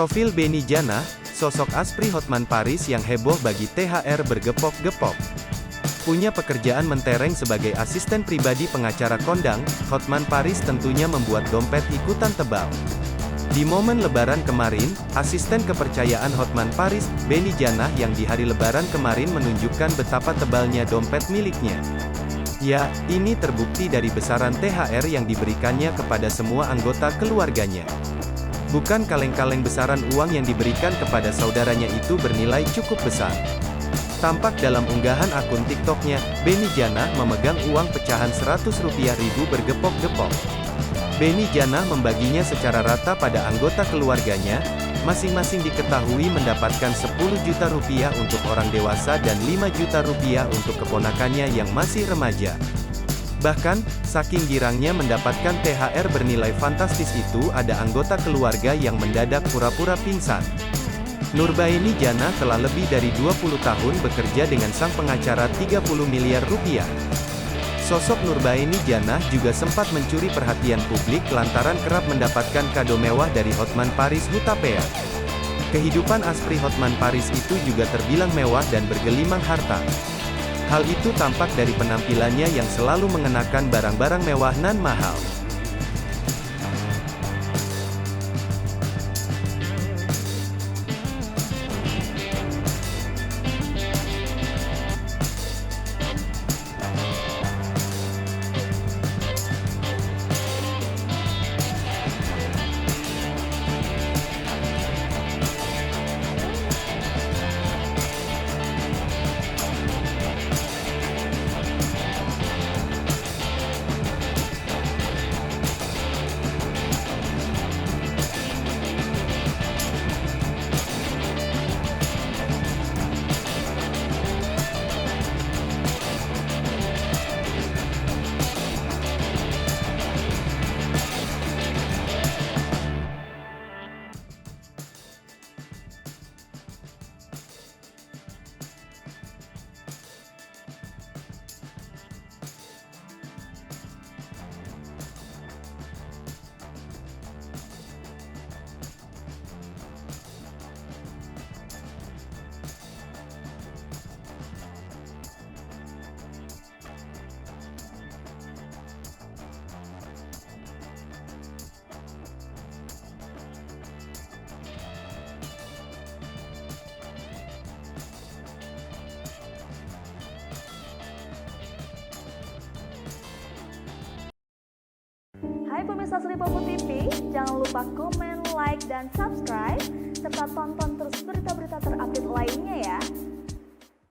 Profil Benny Janah, sosok Aspri Hotman Paris yang heboh bagi THR bergepok-gepok. Punya pekerjaan mentereng sebagai asisten pribadi pengacara kondang, Hotman Paris tentunya membuat dompet ikutan tebal. Di momen Lebaran kemarin, asisten kepercayaan Hotman Paris, Benny Janah yang di hari Lebaran kemarin menunjukkan betapa tebalnya dompet miliknya. Ya, ini terbukti dari besaran THR yang diberikannya kepada semua anggota keluarganya. Bukan kaleng-kaleng besaran uang yang diberikan kepada saudaranya itu bernilai cukup besar. Tampak dalam unggahan akun TikToknya, Benny Janah memegang uang pecahan Rp100.000 bergepok-gepok. Benny Janah membaginya secara rata pada anggota keluarganya, masing-masing diketahui mendapatkan Rp10 juta untuk orang dewasa dan Rp5 juta untuk keponakannya yang masih remaja. Bahkan, saking girangnya mendapatkan THR bernilai fantastis itu ada anggota keluarga yang mendadak pura-pura pingsan. Nurbaeni Janah telah lebih dari 20 tahun bekerja dengan sang pengacara Rp30 miliar. Sosok Nurbaeni Janah juga sempat mencuri perhatian publik lantaran kerap mendapatkan kado mewah dari Hotman Paris Hutapea. Kehidupan Aspri Hotman Paris itu juga terbilang mewah dan bergelimang harta. Hal itu tampak dari penampilannya yang selalu mengenakan barang-barang mewah nan mahal. Hai pemirsa Sri Popo TV, jangan lupa komen, like, dan subscribe, serta tonton terus berita-berita terupdate lainnya ya.